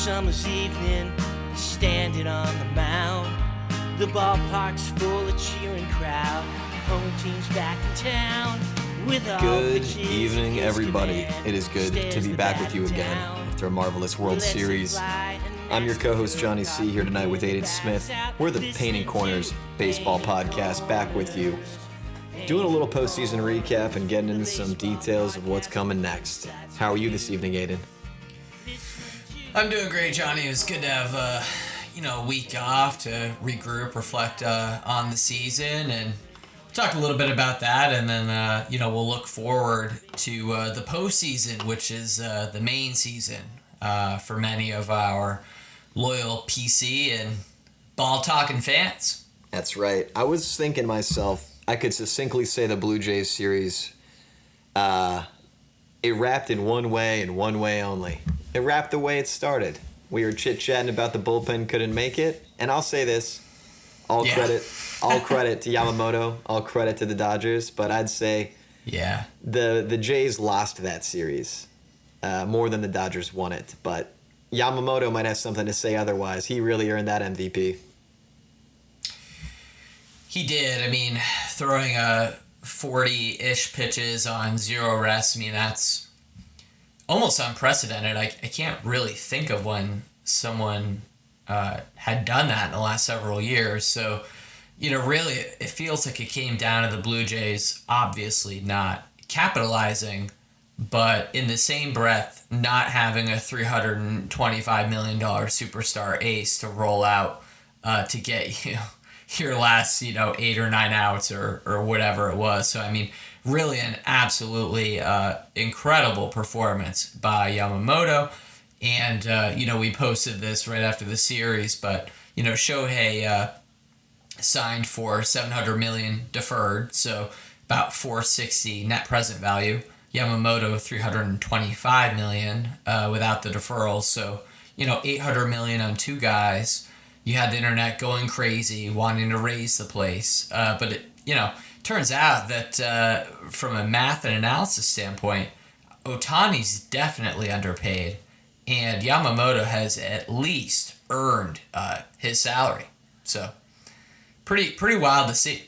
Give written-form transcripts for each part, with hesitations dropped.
summer's evening, standing on the mound. The ballpark's full of cheering crowd. Home team's back in town. Good evening, everybody. It is good to be back with you again after a marvelous World Series. I'm your co-host Johnny C. here tonight with Aidan Smith. We're the Painting Corners Baseball Podcast, back with you. Doing a little postseason recap and getting into some details of what's coming next. How are you this evening, Aidan? I'm doing great, Johnny. It was good to have a week off to regroup, reflect on the season, and talk a little bit about that, and then we'll look forward to the postseason, which is the main season for many of our loyal PC and ball-talking fans. That's right. I was thinking myself, I could succinctly say the Blue Jays series, it wrapped in one way and one way only. It wrapped the way it started. We were chit-chatting about the bullpen couldn't make it, and I'll say this, all credit to Yamamoto, all credit to the Dodgers, but I'd say the Jays lost that series more than the Dodgers won it, but Yamamoto might have something to say otherwise. He really earned that MVP. He did. I mean, throwing 40-ish pitches on zero rest, I mean, that's almost unprecedented. I can't really think of when someone had done that in the last several years. So, really, it feels like it came down to the Blue Jays obviously not capitalizing, but in the same breath, not having a $325 million superstar ace to roll out to get your last 8 or 9 outs or whatever it was. So I mean, really an absolutely incredible performance by Yamamoto. And we posted this right after the series, but Shohei signed for $700 million deferred, so about $460 net present value. Yamamoto $325 million without the deferrals, so $800 million on two guys. You had the internet going crazy, wanting to raise the place, but it turns out that from a math and analysis standpoint, Ohtani's definitely underpaid, and Yamamoto has at least earned his salary. So pretty wild to see.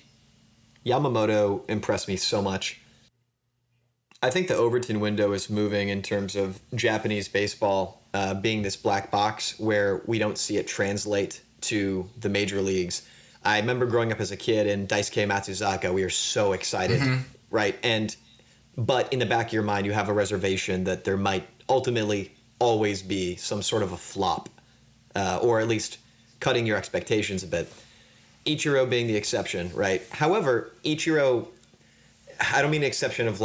Yamamoto impressed me so much. I think the Overton window is moving in terms of Japanese baseball being this black box where we don't see it translate to the major leagues. I remember growing up as a kid in Daisuke Matsuzaka, we were so excited, right? But in the back of your mind, you have a reservation that there might ultimately always be some sort of a flop, or at least cutting your expectations a bit. Ichiro being the exception, right? However, Ichiro, I don't mean the exception of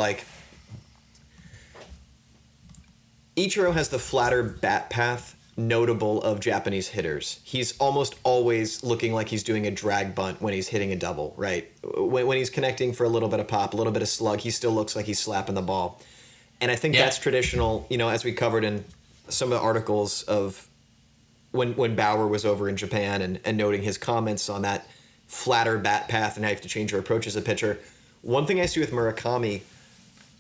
Ichiro has the flatter bat path notable of Japanese hitters. He's almost always looking like he's doing a drag bunt when he's hitting a double, right? When he's connecting for a little bit of pop, a little bit of slug, he still looks like he's slapping the ball. And I think that's traditional, as we covered in some of the articles of when Bauer was over in Japan and noting his comments on that flatter bat path and how you have to change your approach as a pitcher. One thing I see with Murakami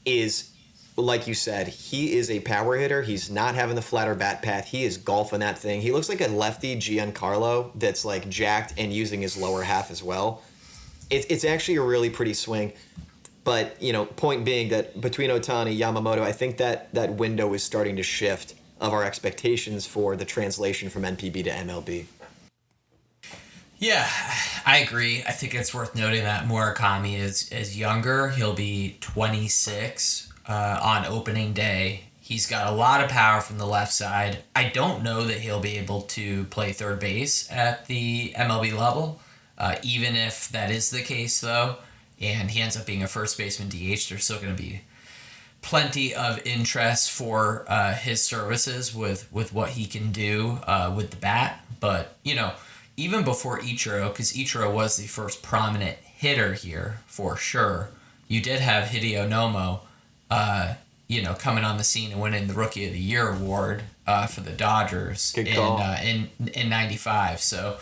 is, like you said, he is a power hitter. He's not having the flatter bat path. He is golfing that thing. He looks like a lefty Giancarlo that's jacked and using his lower half as well. It's actually a really pretty swing. But, point being that between Ohtani, Yamamoto, I think that window is starting to shift of our expectations for the translation from NPB to MLB. Yeah, I agree. I think it's worth noting that Murakami is younger. He'll be 26 on opening day. He's got a lot of power from the left side. I don't know that he'll be able to play third base at the MLB level, even if that is the case, though, and he ends up being a first baseman DH. There's still going to be plenty of interest for his services with what he can do with the bat. But, even before Ichiro, because Ichiro was the first prominent hitter here for sure, you did have Hideo Nomo, coming on the scene and winning the Rookie of the Year award for the Dodgers in 95. So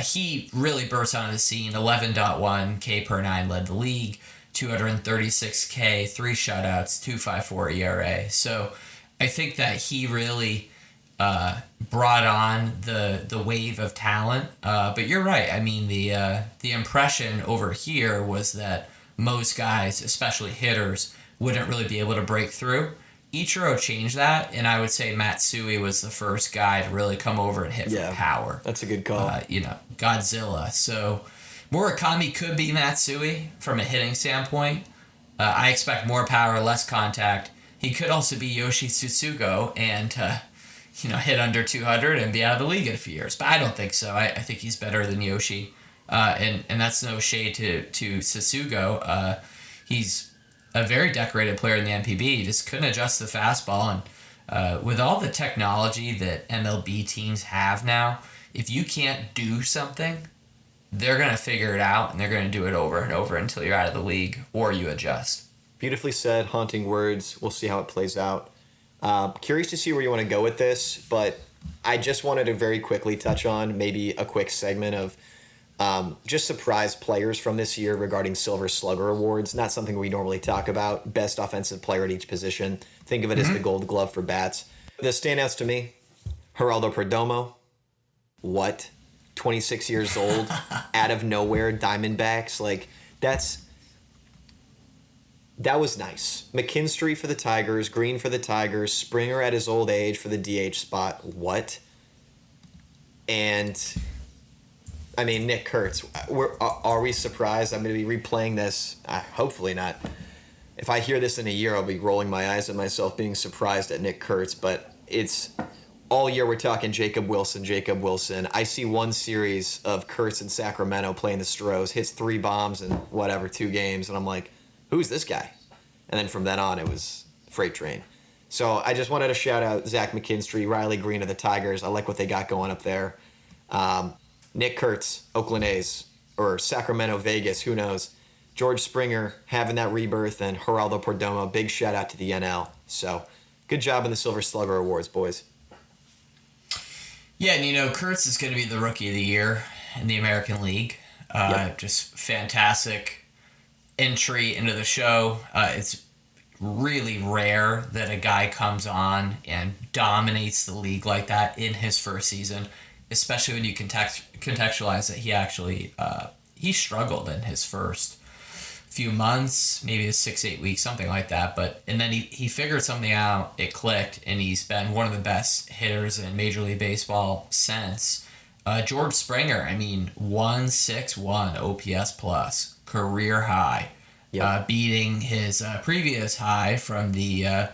he really burst onto the scene. 11.1 K per 9 led the league. 236 K, 3 shutouts, 2.54 ERA. So I think that he really brought on the wave of talent. But you're right. I mean, the impression over here was that most guys, especially hitters, wouldn't really be able to break through. Ichiro changed that, and I would say Matsui was the first guy to really come over and hit for power. That's a good call. Godzilla. So Murakami could be Matsui from a hitting standpoint. I expect more power, less contact. He could also be Yoshi Tsutsugo and hit under 200 and be out of the league in a few years. But I don't think so. I think he's better than Yoshi. And that's no shade to Tsutsugo. He's a very decorated player in the NPB. He just couldn't adjust the fastball. And with all the technology that MLB teams have now, if you can't do something, they're going to figure it out, and they're going to do it over and over until you're out of the league or you adjust. Beautifully said, haunting words. We'll see how it plays out. Curious to see where you want to go with this, but I just wanted to very quickly touch on maybe a quick segment of just surprise players from this year regarding Silver Slugger awards. Not something we normally talk about. Best offensive player at each position. Think of it as the Gold Glove for bats. The standouts to me, Geraldo Perdomo. What? 26 years old, out of nowhere, Diamondbacks. Like, that was nice. McKinstry for the Tigers, Green for the Tigers, Springer at his old age for the DH spot. What? And I mean, Nick Kurtz. Are we surprised? I'm going to be replaying this. Hopefully not. If I hear this in a year, I'll be rolling my eyes at myself being surprised at Nick Kurtz. But it's all year we're talking Jacob Wilson. I see one series of Kurtz in Sacramento playing the Stros, hits 3 bombs in 2 games, and I'm like, who's this guy? And then from then on, it was freight train. So I just wanted to shout out Zach McKinstry, Riley Green of the Tigers. I like what they got going up there. Nick Kurtz, Oakland A's, or Sacramento, Vegas, who knows. George Springer having that rebirth, and Geraldo Perdomo, big shout out to the NL. So good job in the Silver Slugger Awards, boys. Yeah, and Kurtz is going to be the Rookie of the Year in the American League. Just fantastic entry into the show. It's really rare that a guy comes on and dominates the league like that in his first season, especially when you contextualize that he actually he struggled in his first few months, maybe 6-8 weeks, something like that. And then he figured something out, it clicked, and he's been one of the best hitters in Major League Baseball since. George Springer, 161 OPS plus, career high, beating his previous high from the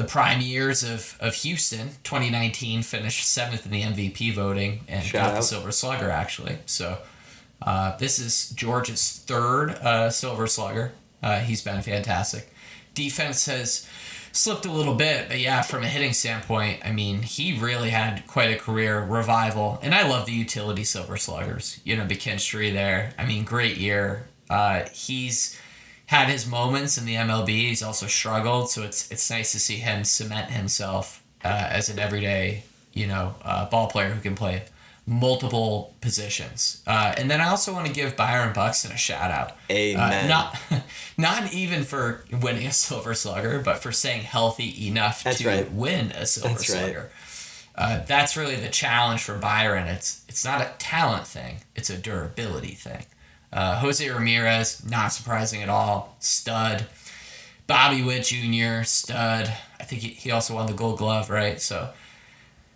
prime years of Houston. 2019 finished 7th in the MVP voting and got the Silver Slugger, actually. So this is George's 3rd Silver Slugger. He's been fantastic. Defense has slipped a little bit, but yeah, from a hitting standpoint, he really had quite a career revival. And I love the utility Silver Sluggers. McKinstry there. Great year. He's had his moments in the MLB. He's also struggled, so it's nice to see him cement himself as an everyday, ball player who can play multiple positions. And then I also want to give Byron Buxton a shout out. Amen. Not even for winning a Silver Slugger, but for staying healthy enough win a Silver Slugger. Right. That's really the challenge for Byron. It's not a talent thing, it's a durability thing. Jose Ramirez, not surprising at all, stud. Bobby Witt Jr., stud. I think he also won the Gold Glove, right? So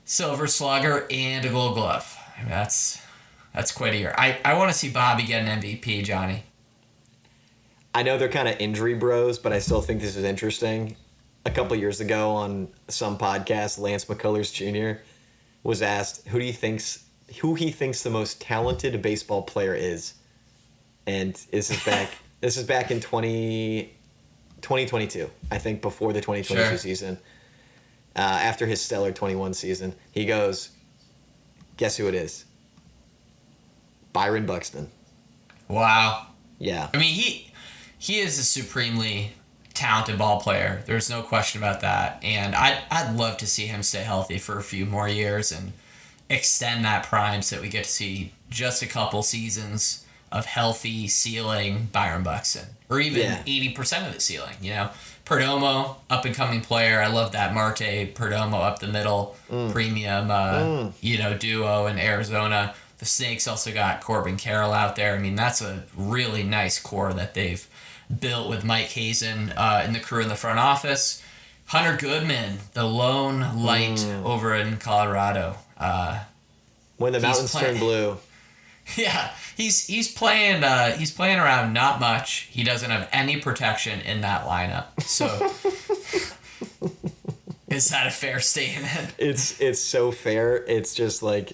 Silver Slugger and a Gold Glove. That's quite a year. I want to see Bobby get an MVP, Johnny. I know they're kind of injury bros, but I still think this is interesting. A couple years ago on some podcast, Lance McCullers Jr. was asked who he thinks the most talented baseball player is. And this is back in 2022, I think, before the 2022 season. After his stellar 21 season, he goes, guess who it is? Byron Buxton. Wow. Yeah. He is a supremely talented ball player. There's no question about that. And I'd love to see him stay healthy for a few more years and extend that prime so that we get to see just a couple seasons of healthy ceiling Byron Buxton, or even 80% of the ceiling. Perdomo, up and coming player. I love that Marte Perdomo up the middle premium duo in Arizona. The Snakes also got Corbin Carroll out there. I mean, that's a really nice core that they've built with Mike Hazen and the crew in the front office. Hunter Goodman, the lone light over in Colorado. When the mountains turn blue. Yeah, he's playing around not much. He doesn't have any protection in that lineup. So is that a fair statement? It's so fair. It's just like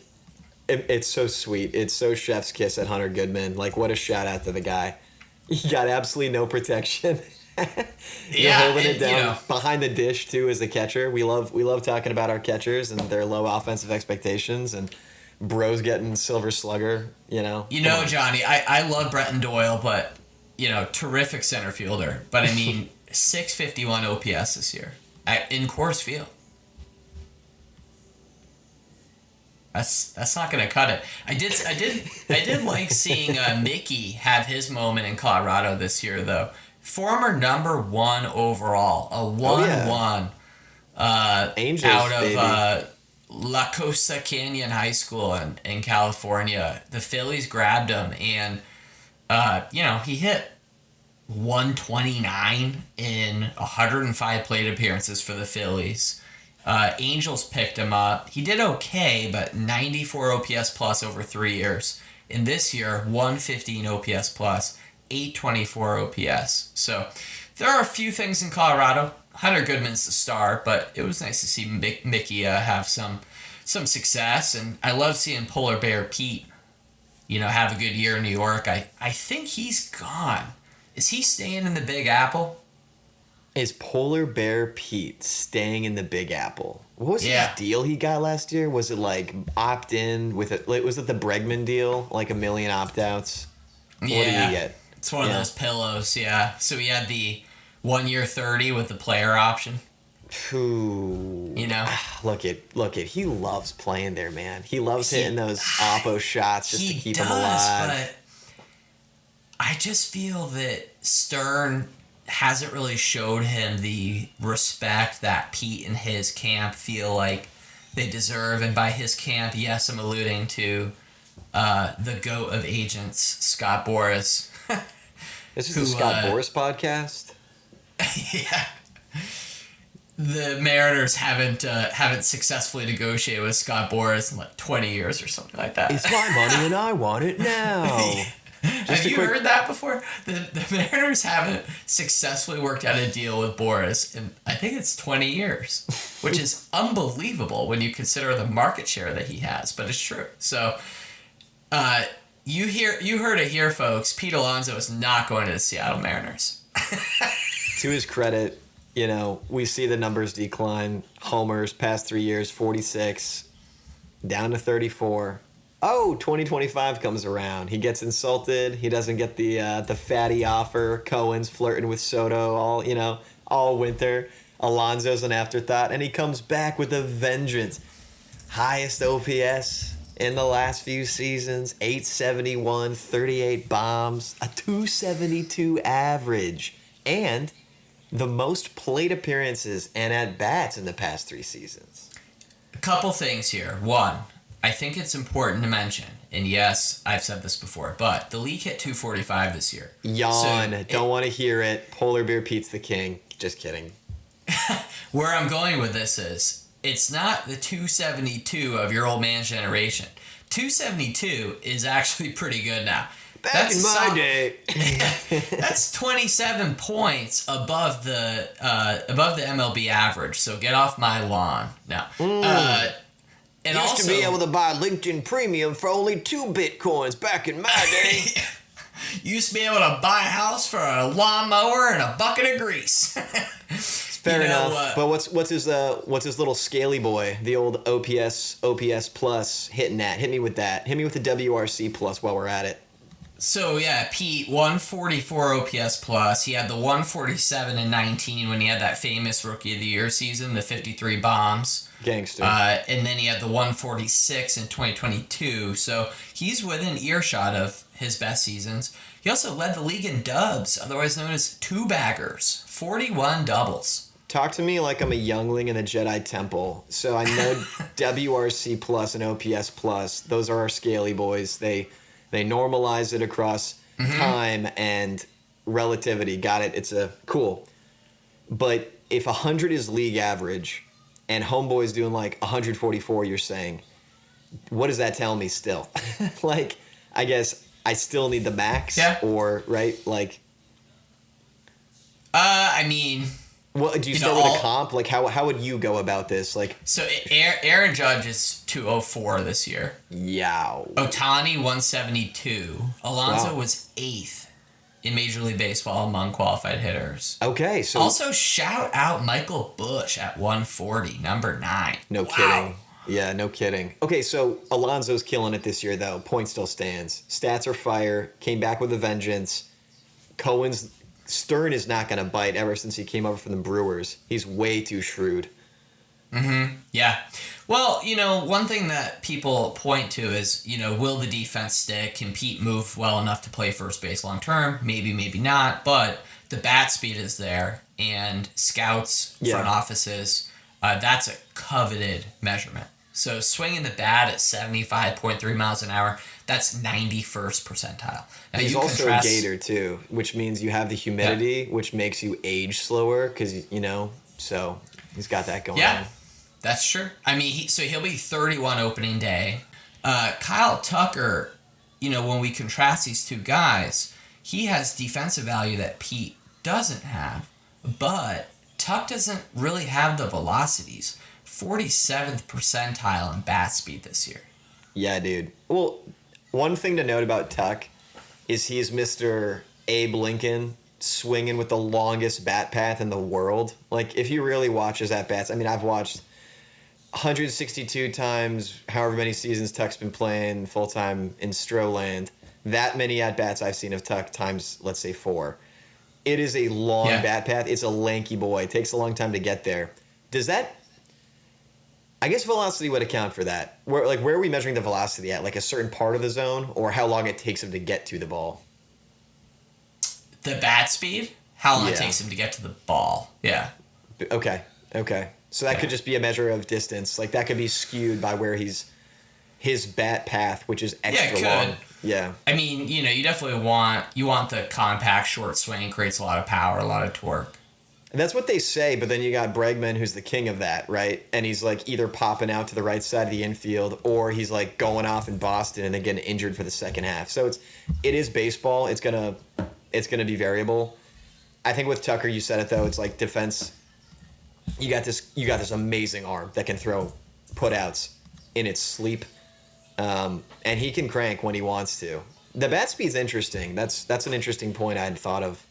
it's so sweet. It's so chef's kiss at Hunter Goodman. Like, what a shout out to the guy. He got absolutely no protection. Holding it down behind the dish too as a catcher. We love talking about our catchers and their low offensive expectations, and Bro's getting Silver Slugger. Johnny, I love Bretton Doyle, but terrific center fielder. But I mean, 651 OPS this year in Coors Field. That's not gonna cut it. I did like seeing Mickey have his moment in Colorado this year, though. Former number 1 overall, a 1-1 Angels, out of baby. La Costa Canyon High School in California. The Phillies grabbed him, and he hit 129 in 105 plate appearances for the Phillies. Angels picked him up. He did okay, but 94 OPS plus over 3 years. And this year, 115 OPS plus, 824 OPS. So there are a few things in Colorado. Hunter Goodman's the star, but it was nice to see Mickey have some success. And I love seeing Polar Bear Pete, have a good year in New York. I think he's gone. Is he staying in the Big Apple? Is Polar Bear Pete staying in the Big Apple? What was his deal he got last year? Was it like opt-in with it? Was it the Bregman deal? Like $1 million opt-outs? What did he get? It's one of those pillows, yeah. So he had the 1 year 30 with the player option. Ooh. Look at he loves playing there, man. He loves hitting those oppo shots just to keep him alive. But I just feel that Stern hasn't really showed him the respect that Pete and his camp feel like they deserve. And by his camp, yes, I'm alluding to the GOAT of agents, Scott Boras. This is the Scott Boras podcast? Yeah. The Mariners haven't successfully negotiated with Scott Boras in like 20 years or something like that. It's my money and I want it now. Have you heard that before? The Mariners haven't successfully worked out a deal with Boras in, I think it's 20 years, which is unbelievable when you consider the market share that he has, but it's true. So, you heard it here, folks. Pete Alonso is not going to the Seattle Mariners. To his credit, we see the numbers decline. Homers past 3 years, 46, down to 34. Oh, 2025 comes around. He gets insulted. He doesn't get the fatty offer. Cohen's flirting with Soto all winter. Alonso's an afterthought, and he comes back with a vengeance. Highest OPS in the last few seasons, 871, 38 bombs, a 272 average, and the most plate appearances and at-bats in the past 3 seasons. A couple things here. One, I think it's important to mention, and yes, I've said this before, but the league hit 245 this year. Yawn. Don't want to hear it. Polar Bear Pete's the king. Just kidding. Where I'm going with this is, it's not the 272 of your old man generation. 272 is actually pretty good now. Back in my day. That's 27 points above the MLB average. So get off my lawn now. And used also, to be able to buy LinkedIn Premium for only 2 Bitcoins back in my day. Used to be able to buy a house for a lawnmower and a bucket of grease. Fair enough. But what's his little scaly boy, the old OPS plus hitting that? Hit me with that. Hit me with the WRC plus while we're at it. So yeah, Pete, 144 OPS plus. He had the 147 in 19 when he had that famous Rookie of the Year season, the 53 bombs. Gangster. And then he had the 146 in 2022. So he's within earshot of his best seasons. He also led the league in dubs, otherwise known as two-baggers. 41 doubles. Talk to me like I'm a youngling in the Jedi Temple. So I know WRC plus and OPS plus. Those are our scaly boys. They normalize it across time and relativity. Got it. It's a cool. But if 100 is league average and Homeboy's doing like 144, you're saying, what does that tell me still? Like, I guess I still need the max, or right? Like, I mean, well, do you start with a comp? Like, how would you go about this? Like, so Aaron Judge is 204 this year. Yow. Ohtani 172. Alonso was 8th in Major League Baseball among qualified hitters. Okay, so also shout out Michael Busch at 140, number 9. No kidding. Yeah, no kidding. Okay, so Alonso's killing it this year, though. Point still stands. Stats are fire. Came back with a vengeance. Stern is not going to bite ever since he came over from the Brewers. He's way too shrewd. Yeah. Well, one thing that people point to is, will the defense stick? Can Pete move well enough to play first base long term? Maybe, maybe not. But the bat speed is there. And scouts, front offices, that's a coveted measurement. So swinging the bat at 75.3 miles an hour, that's 91st percentile. Now, he's also a Gator, too, which means you have the humidity, which makes you age slower because, so he's got that going on. That's true. I mean, he'll be 31 opening day. Kyle Tucker, when we contrast these two guys, he has defensive value that Pete doesn't have, but Tuck doesn't really have the velocities. 47th percentile in bat speed this year. Yeah, dude. Well, one thing to note about Tuck is he's Mr. Abe Lincoln swinging with the longest bat path in the world. Like, if you really watch his at-bats, I mean, I've watched 162 times, however many seasons Tuck's been playing full-time in Stroland. That many at-bats I've seen of Tuck times, let's say, 4. It is a long bat path. It's a lanky boy. It takes a long time to get there. Does that... I guess velocity would account for that. Where are we measuring the velocity at? Like a certain part of the zone, or how long it takes him to get to the ball? The bat speed? How long it takes him to get to the ball. Yeah. Okay. So that could just be a measure of distance. Like, that could be skewed by where his bat path, which is extra long. Yeah. I mean, you definitely want the compact short swing, creates a lot of power, a lot of torque. And that's what they say, but then you got Bregman, who's the king of that, right? And he's like either popping out to the right side of the infield, or he's like going off in Boston and then getting injured for the second half. So it is baseball. It's gonna be variable. I think with Tucker, you said it though. It's like defense. You got this amazing arm that can throw putouts in its sleep, and he can crank when he wants to. The bat speed's interesting. That's an interesting point I hadn't thought of.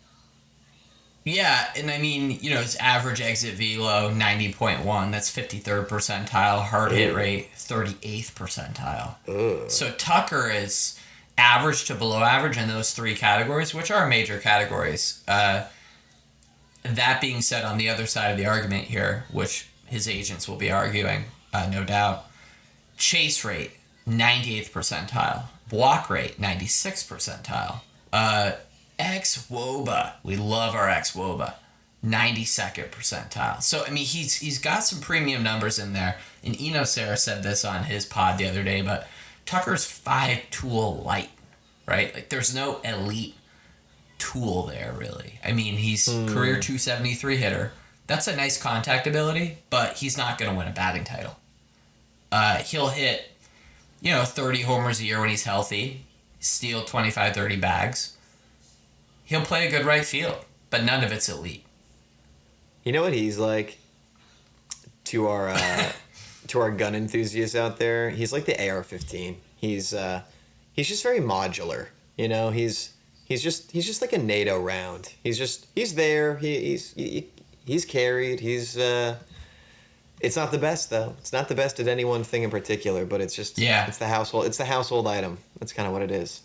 Yeah, and I mean, his average exit velo, 90.1. That's 53rd percentile. Hard hit rate, 38th percentile. So Tucker is average to below average in those 3 categories, which are major categories. That being said, on the other side of the argument here, which his agents will be arguing, no doubt, chase rate, 98th percentile. Walk rate, 96th percentile. Ex-Woba. We love our ex-Woba. 92nd percentile. So, I mean, he's got some premium numbers in there. And Eno Sarah said this on his pod the other day, but Tucker's 5-tool light, right? Like, there's no elite tool there, really. I mean, he's career 273 hitter. That's a nice contact ability, but he's not going to win a batting title. He'll hit, 30 homers a year when he's healthy, steal 25, 30 bags. He'll play a good right field, but none of it's elite. You know what he's like to our gun enthusiasts out there? He's like the AR-15. He's just very modular. He's just like a NATO round. He's there. He's carried. It's not the best though. It's not the best at any one thing in particular, but it's just it's the household item. That's kind of what it is.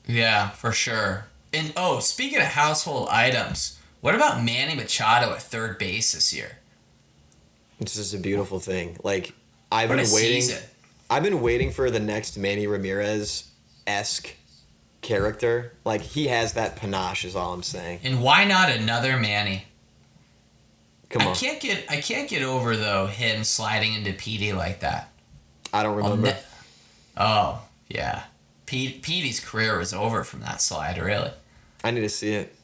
Yeah, for sure. And, speaking of household items, what about Manny Machado at third base this year? This is a beautiful thing. Like, I've been waiting for the next Manny Ramirez-esque character. Like, he has that panache is all I'm saying. And why not another Manny? Come on. I can't get over, though, him sliding into Petey like that. I don't remember. Oh, yeah. Petey's career was over from that slide, really. I need to see it.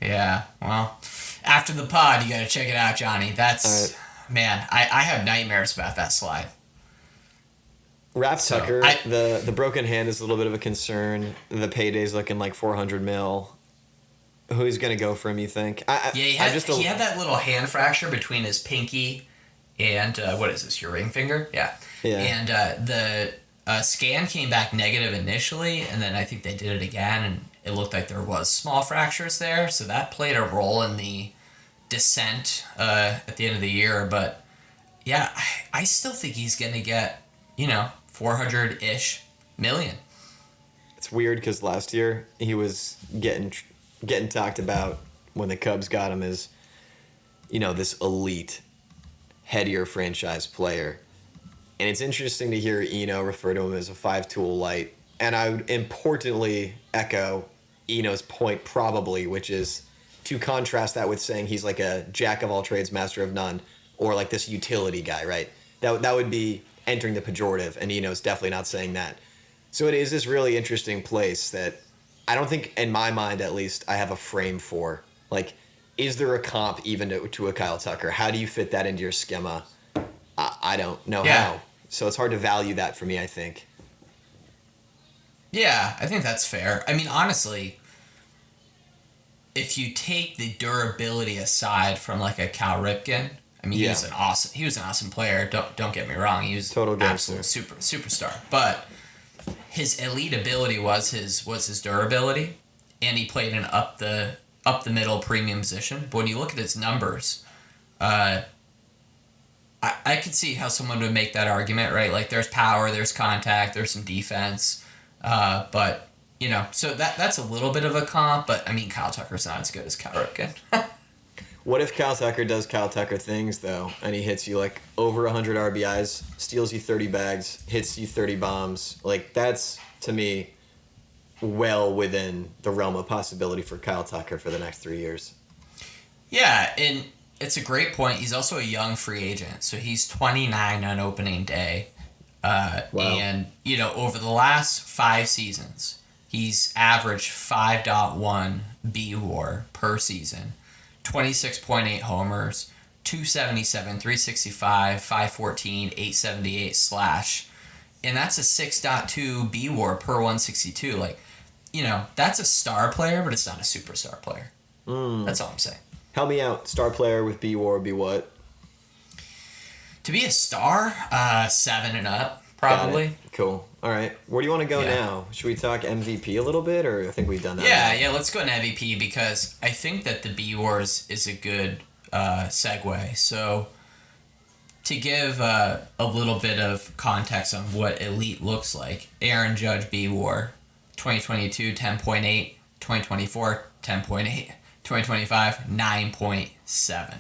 Yeah, well, after the pod, you got to check it out, Johnny. That's, right. Man, I have nightmares about that slide. Rap Tucker, the broken hand is a little bit of a concern. The payday's looking like $400 million. Who's going to go for him, you think? He had that little hand fracture between his pinky and, what is this, your ring finger? Yeah. And the scan came back negative initially, and then I think they did it again, and it looked like there was small fractures there, so that played a role in the descent at the end of the year. But, yeah, I still think he's going to get, 400-ish million. It's weird because last year he was getting talked about when the Cubs got him as, this elite, headier franchise player. And it's interesting to hear Eno refer to him as a five-tool light. And I would importantly echo Eno's point probably, which is to contrast that with saying he's like a jack of all trades, master of none, or like this utility guy, right? That would be entering the pejorative, and Eno's definitely not saying that. So it is this really interesting place that I don't think, in my mind at least, I have a frame for. Like, is there a comp even to a Kyle Tucker? How do you fit that into your schema? I don't know how. So it's hard to value that for me, I think. Yeah, I think that's fair. I mean, honestly, if you take the durability aside from like a Cal Ripken, I mean, he was an awesome player. Don't get me wrong. He was total absolute superstar. But his elite ability was his durability, and he played an up the middle premium position. But when you look at his numbers, I could see how someone would make that argument, right? Like, there's power, there's contact, there's some defense, but so that's a little bit of a comp. But I mean, Kyle Tucker's not as good as Cal Ripken. What if Kyle Tucker does Kyle Tucker things, though, and he hits you, like, over 100 RBIs, steals you 30 bags, hits you 30 bombs? Like, that's, to me, well within the realm of possibility for Kyle Tucker for the next 3 years. Yeah, and it's a great point. He's also a young free agent, so he's 29 on opening day. Wow. And, over the last 5 seasons, he's averaged 5.1 B-WAR per season. 26.8 homers, 277, 365, 514, 878 slash. And that's a 6.2 B-WAR per 162. Like, that's a star player, but it's not a superstar player. That's all I'm saying. Help me out. Star player with B-WAR would be what? To be a star, 7 and up, probably. Cool. All right. Where do you want to go now? Should we talk MVP a little bit, or I think we've done that? Yeah, let's go to MVP because I think that the B-Wars is a good segue. So to give a little bit of context on what elite looks like, Aaron Judge B-War, 2022, 10.8, 2024, 10.8, 2025, 9.7.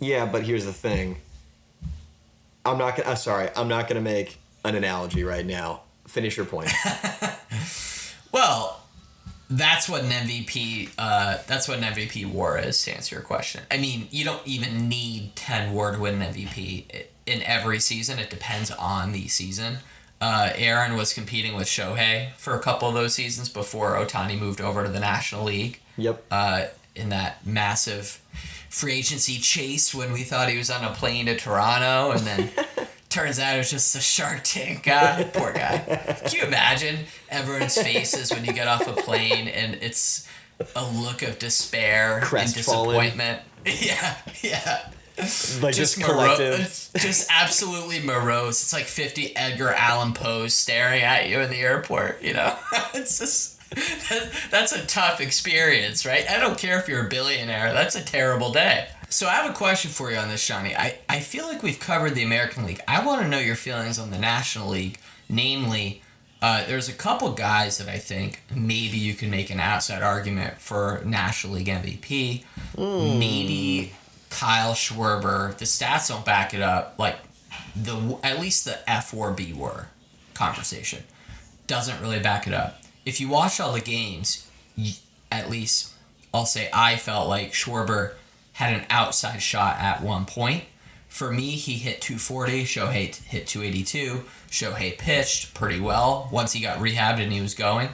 Yeah, but here's the thing. I'm not gonna make an analogy right now. Finish your point. Well, that's what an MVP. That's what an MVP WAR is. To answer your question, I mean, you don't even need 10 WAR to win an MVP in every season. It depends on the season. Aaron was competing with Shohei for a couple of those seasons before Ohtani moved over to the National League. Yep. In that massive free agency chase when we thought he was on a plane to Toronto, and then turns out it was just a Shark Tank guy. Poor guy. Can you imagine everyone's faces when you get off a plane and it's a look of despair and disappointment? Yeah. Like just collective. Just absolutely morose. It's like 50 Edgar Allan Poes staring at you in the airport, It's just... That's a tough experience, right? I don't care if you're a billionaire. That's a terrible day. So I have a question for you on this, Johnny. I feel like we've covered the American League. I want to know your feelings on the National League. Namely, there's a couple guys that I think maybe you can make an outside argument for National League MVP. Maybe Kyle Schwarber. The stats don't back it up. Like, at least the F4B were. conversation. Doesn't really back it up. If you watch all the games, at least I'll say I felt like Schwarber had an outside shot at one point. For me, he hit 240. Shohei hit 282. Shohei pitched pretty well once he got rehabbed and he was going.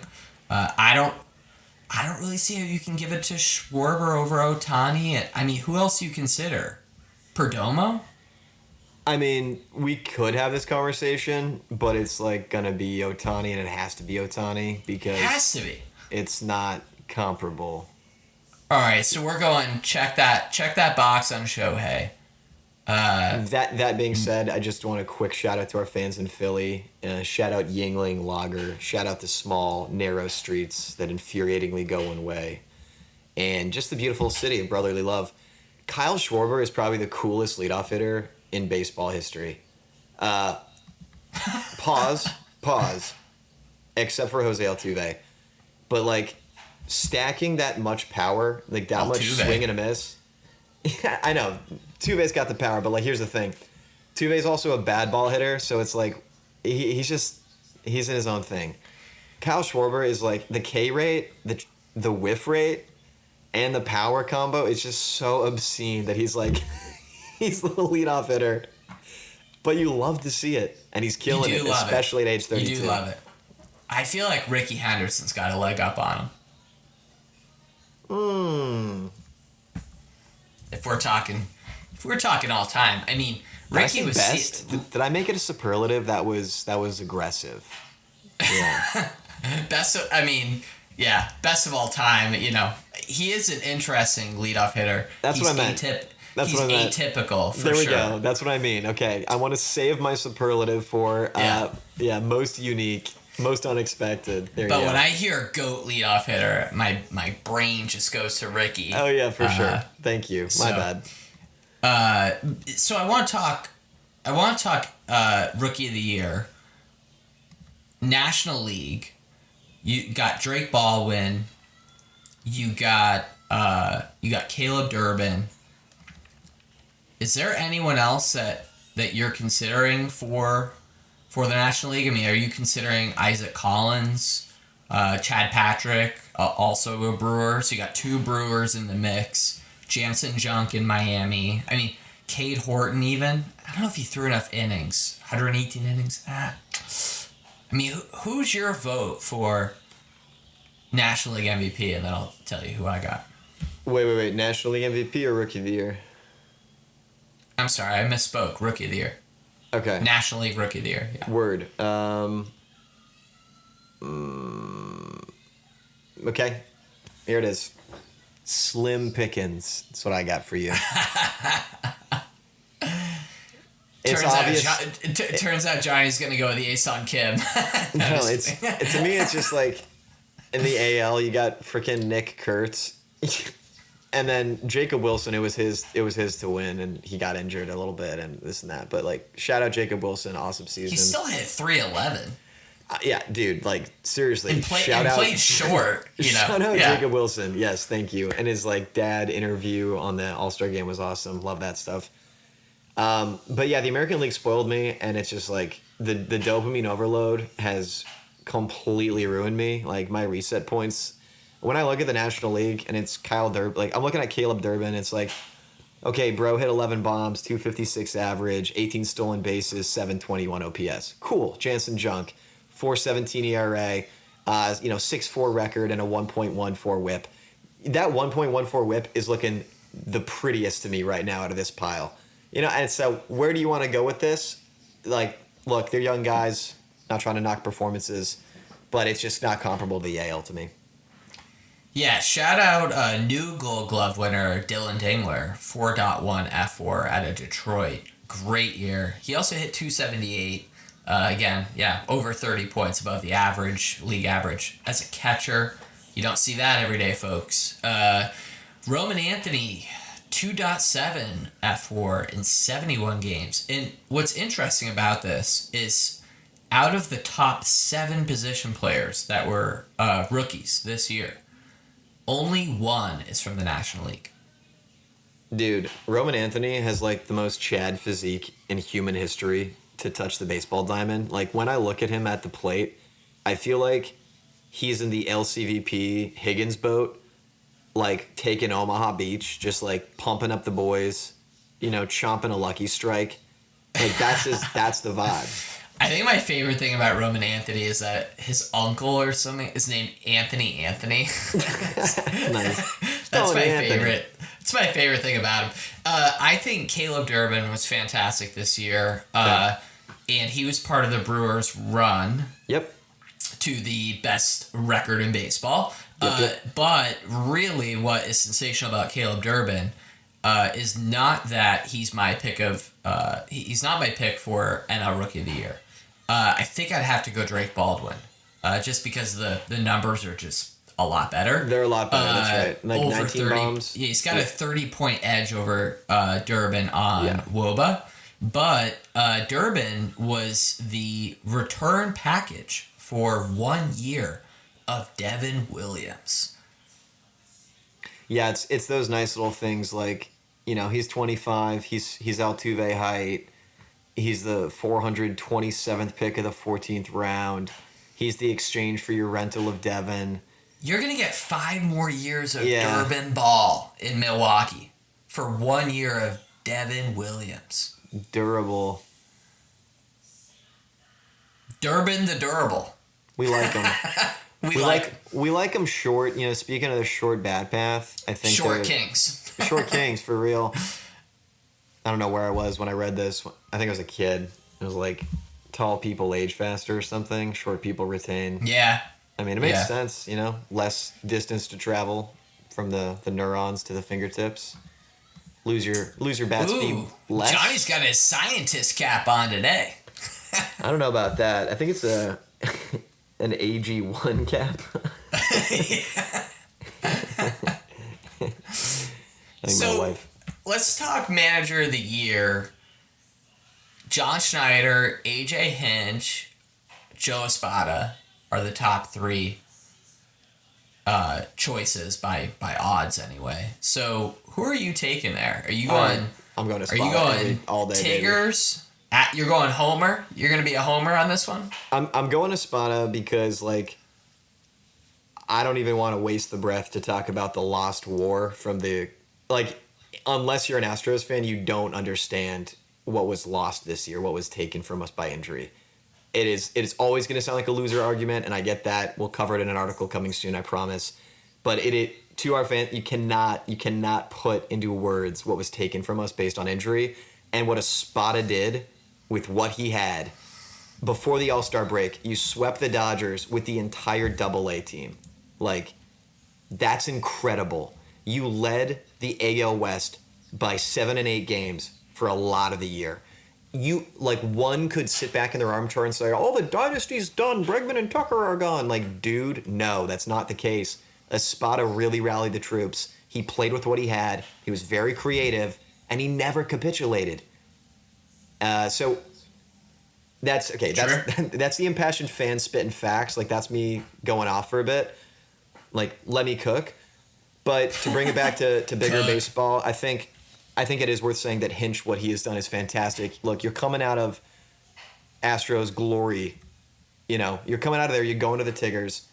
I don't really see how you can give it to Schwarber over Ohtani. I mean, who else do you consider? Perdomo? I mean, we could have this conversation, but it's like gonna be Ohtani, and it has to be Ohtani because It has to be. it's not comparable. All right, so we're going check that box on Shohei. That being said, I just want a quick shout out to our fans in Philly. Shout out Yingling Lager. Shout out the small, narrow streets that infuriatingly go one way. And just the beautiful city of brotherly love. Kyle Schwarber is probably the coolest leadoff hitter in baseball history. Pause. Except for Jose Altuve. But, like, stacking that much power, like that much swing and a miss. Yeah, I know. Tuve's got the power, but like here's the thing. Tuve's also a bad ball hitter, so it's like he's in his own thing. Kyle Schwarber is like the K rate, the whiff rate, and the power combo is just so obscene that he's like he's the leadoff hitter. But you love to see it, and he's killing it, especially at age 32. You do love it. I feel like Ricky Henderson's got a leg up on him. If we're talking all time, I mean, Ricky was best. Did I make it a superlative? That was aggressive. Yeah. Best of all time. You know, he is an interesting leadoth hitter. That's what I meant. He's atypical. There we go. That's what I mean. Okay, I want to save my superlative for most unique, most unexpected. But when I hear GOAT leadoff hitter, my brain just goes to Ricky. Oh yeah, for sure. Thank you. My bad. So I want to talk Rookie of the Year. National League. You got Drake Baldwin. You got Caleb Durbin. Is there anyone else that you're considering for the National League? I mean, are you considering Isaac Collins, Chad Patrick, also a Brewer? So you got two Brewers in the mix. Jansen Junk in Miami. I mean, Cade Horton even. I don't know if he threw enough innings. 118 innings. I mean, who's your vote for National League MVP? And then I'll tell you who I got. Wait. National League MVP or Rookie of the Year? I'm sorry, I misspoke. Rookie of the Year. Okay. National League Rookie of the Year. Yeah. Word. Okay. Here it is. Slim pickings. That's what I got for you. Turns out Johnny's gonna go with the Ason Kim. No, to me it's just like in the AL you got freaking Nick Kurtz, and then Jacob Wilson. It was his to win, and he got injured a little bit and this and that. But like, shout out Jacob Wilson, awesome season. He still hit 311. Yeah, dude, like seriously, played short. Shout out Jacob Wilson. Yes, thank you. And his like dad interview on the All-Star game was awesome. Love that stuff. But yeah, the American League spoiled me, and it's just like the dopamine overload has completely ruined me. Like my reset points. When I look at the National League and it's Kyle Durbin, like I'm looking at Caleb Durbin, it's like, okay, bro hit 11 bombs, 256 average, 18 stolen bases, 721 OPS. Cool. Jansen Junk. 4.17 ERA, 6.4 record, and a 1.14 WHIP. That 1.14 WHIP is looking the prettiest to me right now out of this pile. And so where do you want to go with this? Like, look, they're young guys, not trying to knock performances, but it's just not comparable to the AL to me. Yeah, shout out new Gold Glove winner Dylan Dingler, 4.1 F4 out of Detroit. Great year. He also hit 278. Again, over 30 points above the league average. As a catcher, you don't see that every day, folks. Roman Anthony, 2.7 F4 in 71 games. And what's interesting about this is out of the top 7 position players that were rookies this year, only one is from the National League. Dude, Roman Anthony has like the most Chad physique in human history. to touch the baseball diamond. Like, when I look at him at the plate, I feel like he's in the LCVP Higgins boat, like taking Omaha Beach, just like pumping up the boys, chomping a lucky strike. Like, that's the vibe. I think my favorite thing about Roman Anthony is that his uncle or something is named Anthony. Nice. That's my favorite. It's my favorite thing about him. I think Caleb Durbin was fantastic this year, and he was part of the Brewers' run. Yep. To the best record in baseball. Yep. But really what is sensational about Caleb Durbin is not that he's my pick he's not my pick for NL Rookie of the Year. I think I'd have to go Drake Baldwin, just because the numbers are just a lot better. They're a lot better, that's right. Like over 19 30, bombs. Yeah, he's got a 30-point edge over Durbin on WOBA. But Durbin was the return package for 1 year of Devin Williams. Yeah, it's those nice little things like, he's 25, he's Altuve height, he's the 427th pick of the 14th round, he's the exchange for your rental of Devin. You're going to get 5 more years of Durbin ball in Milwaukee for 1 year of Devin Williams. Durable. Durbin the durable. We like him. we like him short. Speaking of the short bat path, I think short kings. Short kings for real. I don't know where I was when I read this. I think I was a kid. It was like tall people age faster or something. Short people retain. Yeah. I mean, it makes sense. Less distance to travel from the neurons to the fingertips. Lose your bat speed less. Johnny's got his scientist cap on today. I don't know about that. I think it's an AG1 cap. I think my wife. Let's talk manager of the year. John Schneider, AJ Hinch, Joe Espada are the top 3 choices by odds anyway. So who are you taking there? Are you going? I'm going to Espada. Are you going all day? Tigers? You're going Homer? You're going to be a Homer on this one? I'm going Espada because, like, I don't even want to waste the breath to talk about the lost war from the... Like, unless you're an Astros fan, you don't understand what was lost this year, what was taken from us by injury. It is always going to sound like a loser argument, and I get that. We'll cover it in an article coming soon, I promise. But to our fans, you cannot put into words what was taken from us based on injury, and what Espada did with what he had before the All-Star break. You swept the Dodgers with the entire Double-A team. Like, that's incredible. You led the AL West by 7 and 8 games for a lot of the year. One could sit back in their armchair and say, oh, the dynasty's done. Bregman and Tucker are gone. Like, dude, no, that's not the case. Espada really rallied the troops. He played with what he had. He was very creative, and he never capitulated. So that's okay. Sure. That's the impassioned fan spitting facts. Like, that's me going off for a bit. Like, let me cook. But to bring it back to bigger baseball, I think it is worth saying that Hinch, what he has done is fantastic. Look, you're coming out of Astros glory. You're coming out of there. You're going to the Tigers.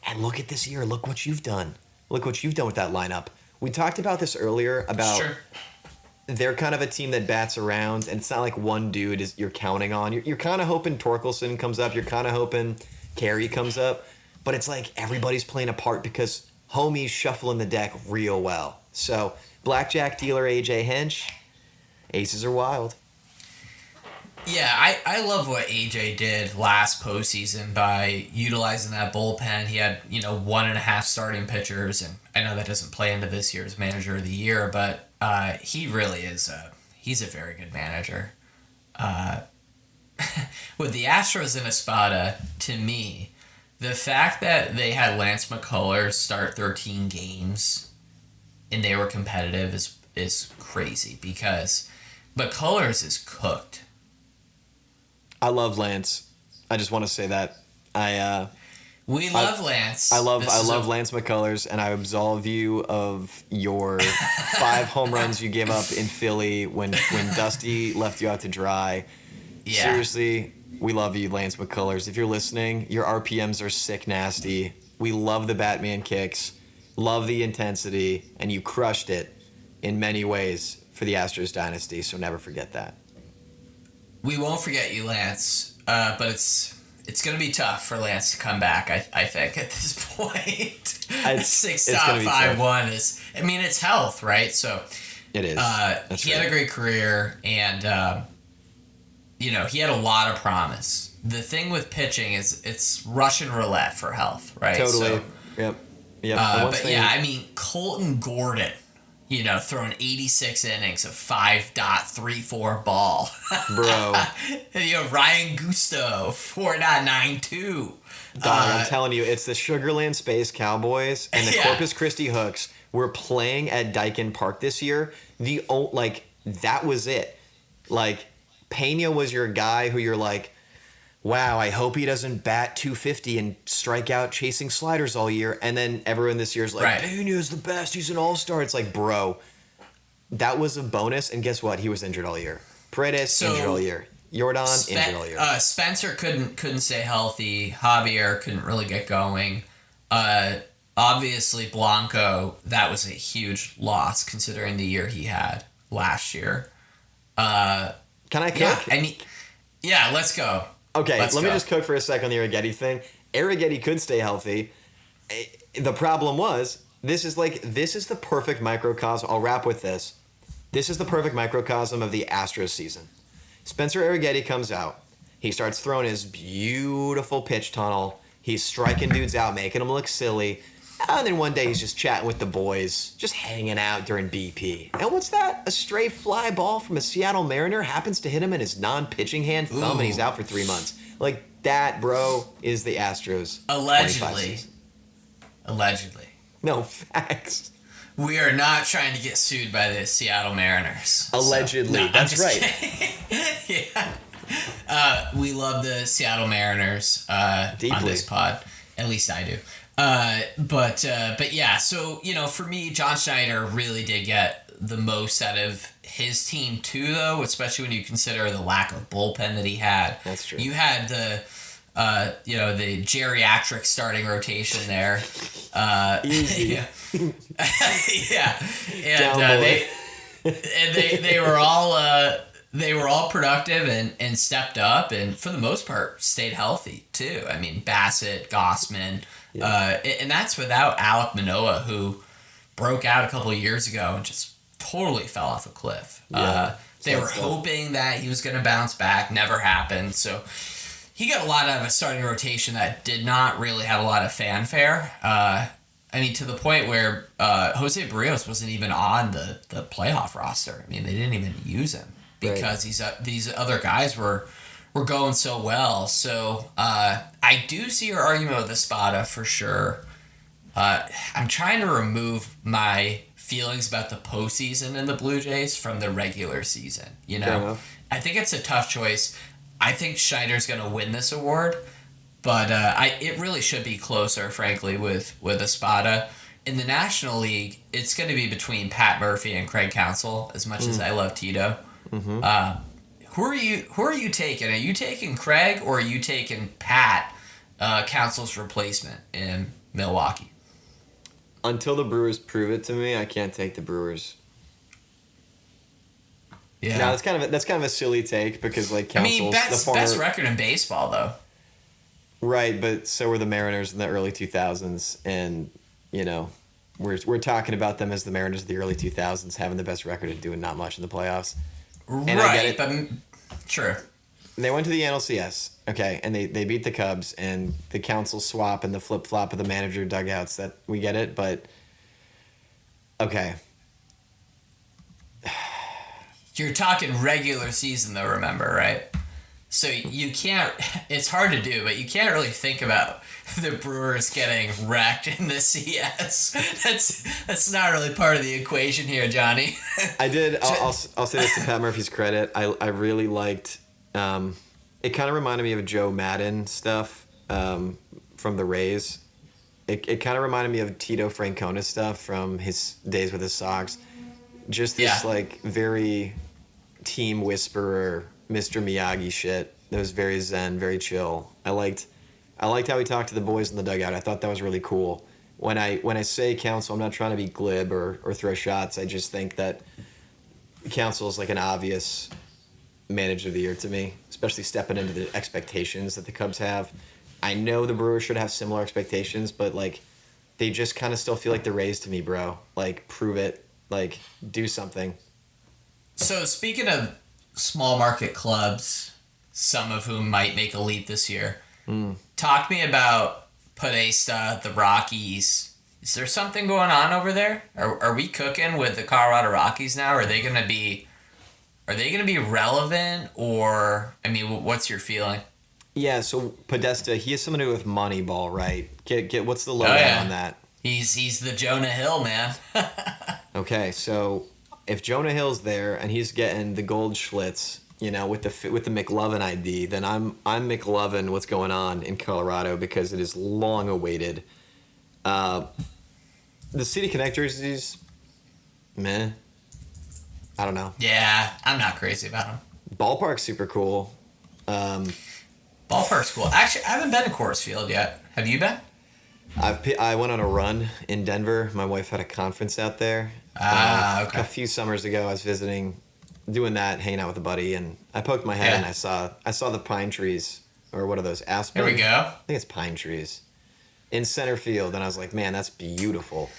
And look at this year. Look what you've done. Look what you've done with that lineup. We talked about this earlier about they're kind of a team that bats around, and it's not like one dude you're counting on. You're kind of hoping Torkelson comes up. You're kind of hoping Carey comes up. But it's like everybody's playing a part because homie's shuffling the deck real well. So, blackjack dealer AJ Hinch, aces are wild. Yeah, I love what AJ did last postseason by utilizing that bullpen. He had 1.5 starting pitchers, and I know that doesn't play into this year's manager of the year, but he really is he's a very good manager. With the Astros and Espada, to me, the fact that they had Lance McCullers start 13 games and they were competitive is crazy because McCullers is cooked. I love Lance. I just want to say that. We love Lance. I love Lance McCullers, and I absolve you of your 5 home runs you gave up in Philly when Dusty left you out to dry. Yeah. Seriously, we love you, Lance McCullers. If you're listening, your RPMs are sick nasty. We love the Batman kicks, love the intensity, and you crushed it in many ways for the Astros dynasty, so never forget that. We won't forget you, Lance, but it's going to be tough for Lance to come back, I think, at this point. 6.51 is, I mean, it's health, right? So it is. He had a great career, and, he had a lot of promise. The thing with pitching is it's Russian roulette for health, right? Totally. So, Yep. I mean, Colton Gordon, throwing 86 innings of 5.34 ball. Bro. And, Ryan Gusto, 4.92. I'm telling you, it's the Sugarland Space Cowboys and the Corpus Christi Hooks were playing at Daikin Park this year. That was it. Like, Pena was your guy who you're like, wow, I hope he doesn't bat 250 and strike out chasing sliders all year. And then everyone this year's like, Pena's the best. He's an all-star. It's like, bro, that was a bonus. And guess what? He was injured all year. Paredes, injured all year. Jordan, injured all year. Spencer couldn't stay healthy. Javier couldn't really get going. Obviously, Blanco, that was a huge loss considering the year he had last year. Can I cook? Yeah, let's go. Okay, let me just cook for a second on the Arrighetti thing. Arrighetti could stay healthy. The problem was, this is the perfect microcosm. I'll wrap with this. This is the perfect microcosm of the Astros season. Spencer Arrighetti comes out. He starts throwing his beautiful pitch tunnel. He's striking dudes out, making them look silly. And then one day he's just chatting with the boys, just hanging out during BP. And what's that? A stray fly ball from a Seattle Mariner happens to hit him in his non-pitching hand thumb, and he's out for 3 months. Like, that, bro, is the Astros. Allegedly. No, facts. We are not trying to get sued by the Seattle Mariners. Allegedly. So, no, that's right. Yeah. We love the Seattle Mariners deeply on this pod. At least I do. But yeah, so, for me, John Schneider really did get the most out of his team too, though, especially when you consider the lack of bullpen that he had. That's true. You had the geriatric starting rotation there. Easy. Yeah. And they were all productive and stepped up and for the most part stayed healthy too. I mean, Bassett, Gossman, and that's without Alek Manoah, who broke out a couple of years ago and just totally fell off a cliff. They were hoping that he was going to bounce back. Never happened. So he got a lot out of a starting rotation that did not really have a lot of fanfare. I mean, to the point where Jose Barrios wasn't even on the playoff roster. I mean, they didn't even use him because these other guys were going so well. So I do see your argument with Espada for sure. I'm trying to remove my feelings about the postseason in the Blue Jays from the regular season. I think it's a tough choice. I think Schneider's going to win this award, but it really should be closer, frankly, with Espada. In the National League, it's going to be between Pat Murphy and Craig Counsell, as much as I love Tito. Mm-hmm. Who are you taking? Are you taking Craig or are you taking Pat, Counsell's replacement in Milwaukee? Until the Brewers prove it to me, I can't take the Brewers. Yeah, no, that's kind of a silly take because Counsell's best record in baseball though. Right, but so were the Mariners in the early 2000s, and we're talking about them as the Mariners of the early 2000s having the best record and doing not much in the playoffs. And I get it. But sure. They went to the NLCS, okay, and they beat the Cubs, and the Counsell swap and the flip-flop of the manager dugouts, that we get it, but okay. You're talking regular season though, remember, right? So you can't, it's hard to do, but you can't really think about the Brewers getting wrecked in the CS. That's not really part of the equation here, Johnny. I did, I'll say this to Pat Murphy's credit. I really liked, it kind of reminded me of Joe Madden stuff from the Rays. It kind of reminded me of Tito Francona stuff from his days with the Sox. Just this very team whisperer Mr. Miyagi shit. That was very zen, very chill. I liked how he talked to the boys in the dugout. I thought that was really cool. When I say Counsell, I'm not trying to be glib or throw shots. I just think that Counsell is like an obvious manager of the year to me, especially stepping into the expectations that the Cubs have. I know the Brewers should have similar expectations, but like they just kind of still feel like the Rays to me, bro. Like, prove it. Like, do something. So speaking of small market clubs, some of whom might make a leap this year, talk to me about Podesta, the Rockies. Is there something going on over there? Are we cooking with the Colorado Rockies now? Are they gonna be relevant, or I mean, what's your feeling? Yeah, so Podesta, he has something to do with Moneyball, right? Get what's the lowdown on that? He's the Jonah Hill man. Okay, so if Jonah Hill's there and he's getting the gold Schlitz, you know, with the McLovin ID, then I'm McLovin what's going on in Colorado, because it is long awaited. The City Connect jerseys, meh. I don't know. Yeah, I'm not crazy about them. Ballpark's super cool. Ballpark's cool. Actually, I haven't been to Coors Field yet. Have you been? I went on a run in Denver. My wife had a conference out there. Okay. A few summers ago, I was visiting, doing that, hanging out with a buddy, and I poked my head and I saw the pine trees, or what are those, aspen? There we go. I think it's pine trees, in center field, and I was like, man, that's beautiful.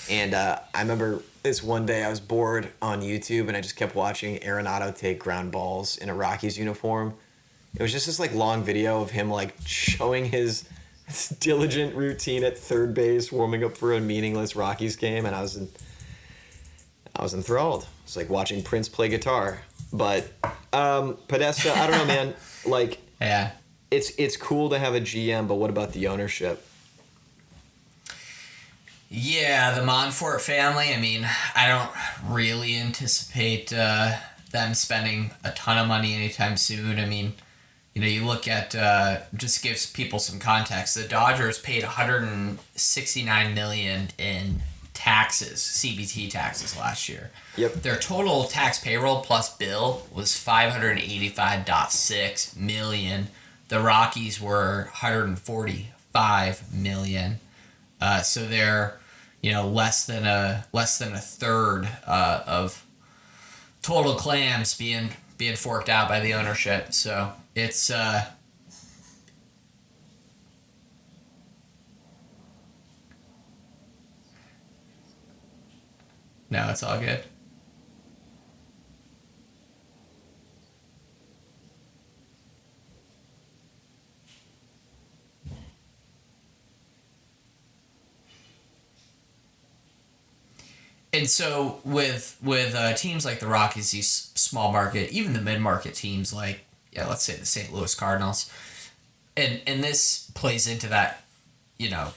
And I remember this one day I was bored on YouTube, and I just kept watching Arenado take ground balls in a Rockies uniform. It was just this like long video of him like showing his diligent routine at third base, warming up for a meaningless Rockies game, and I was enthralled. It's like watching Prince play guitar. But Podesta, I don't know, man. Like, Yeah. it's cool to have a GM, but what about the ownership? Yeah, the Monfort family, I mean, I don't really anticipate them spending a ton of money anytime soon. I mean, you know, you look at, just gives people some context. The Dodgers paid $169 million in taxes, CBT taxes last year. Yep. Their total tax payroll plus bill was $585.6 million. The Rockies were $145 million. So they're, you know, less than a third of total clams being forked out by the ownership. So it's no, it's all good. And so with teams like the Rockies, these small market, even the mid market teams like, yeah, let's say the St. Louis Cardinals, and this plays into that, you know,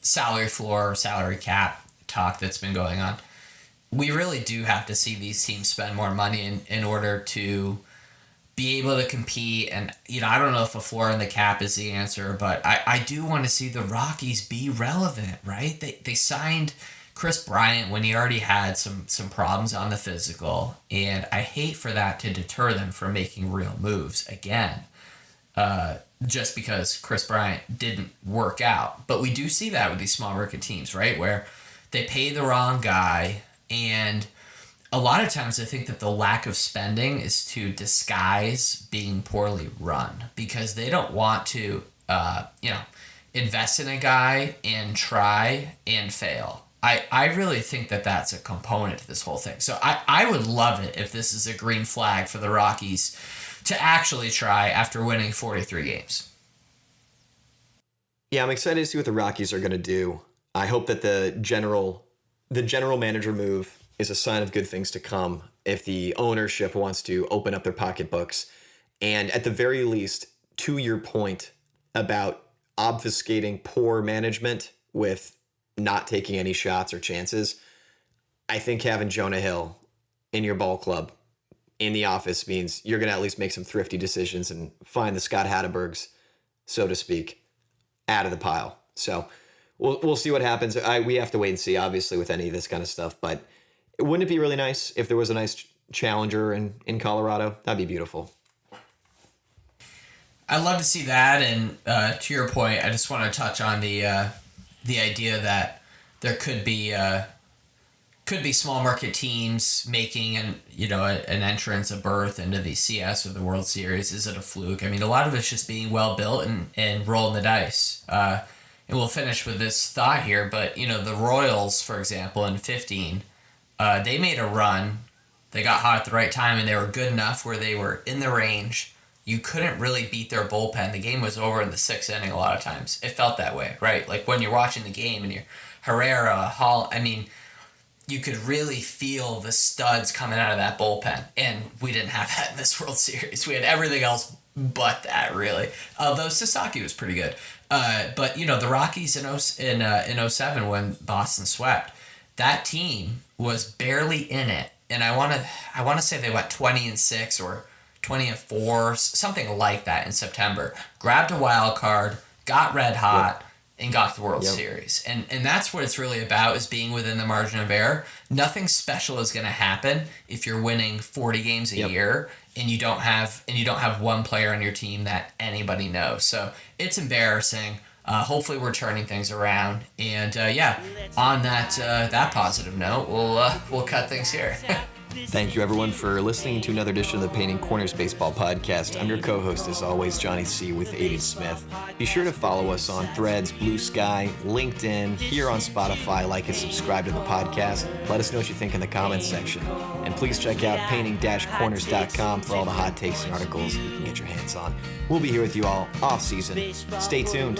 salary floor, salary cap talk that's been going on. We really do have to see these teams spend more money in order to be able to compete. And, you know, I don't know if a floor in the cap is the answer, but I do want to see the Rockies be relevant, right? They signed Chris Bryant when he already had some problems on the physical, and I hate for that to deter them from making real moves again, just because Chris Bryant didn't work out. But we do see that with these small market teams, right, where they pay the wrong guy, and a lot of times I think that the lack of spending is to disguise being poorly run, because they don't want to, invest in a guy and try and fail. I really think that that's a component to this whole thing. So I would love it if this is a green flag for the Rockies to actually try after winning 43 games. Yeah, I'm excited to see what the Rockies are going to do. I hope that the general manager move is a sign of good things to come if the ownership wants to open up their pocketbooks. And at the very least, to your point about obfuscating poor management with not taking any shots or chances, I think having Jonah Hill in your ball club in the office means you're going to at least make some thrifty decisions and find the Scott Hattebergs, so to speak, out of the pile. So we'll see what happens. We have to wait and see, obviously, with any of this kind of stuff. But wouldn't it be really nice if there was a nice challenger in Colorado? That'd be beautiful. I'd love to see that, and to your point, I just want to touch on the idea that there could be small market teams making an entrance, a berth into the CS or the World Series. Is it a fluke? I mean, a lot of it's just being well built and rolling the dice. And we'll finish with this thought here, but the Royals, for example, in 2015, they made a run. They got hot at the right time, and they were good enough where they were in the range. You couldn't really beat their bullpen. The game was over in the 6th inning a lot of times. It felt that way, right? Like when you're watching the game and you're Herrera, Hall, I mean, you could really feel the studs coming out of that bullpen. And we didn't have that in this World Series. We had everything else but that, really. Although Sasaki was pretty good. But, the Rockies in 07 when Boston swept, that team was barely in it. And I want to say they went 20-6 or 20-4, something like that in September. Grabbed a wild card, got red hot, and got the World Series. And that's what it's really about, is being within the margin of error. Nothing special is going to happen if you're winning 40 games a year and you don't have one player on your team that anybody knows. So it's embarrassing. Hopefully we're turning things around. And on that positive note, we'll cut things here. Thank you, everyone, for listening to another edition of the Painting Corners Baseball Podcast. I'm your co-host, as always, Johnny C. with Aidan Smith. Be sure to follow us on Threads, Blue Sky, LinkedIn, here on Spotify. Like and subscribe to the podcast. Let us know what you think in the comments section. And please check out painting-corners.com for all the hot takes and articles you can get your hands on. We'll be here with you all off-season. Stay tuned.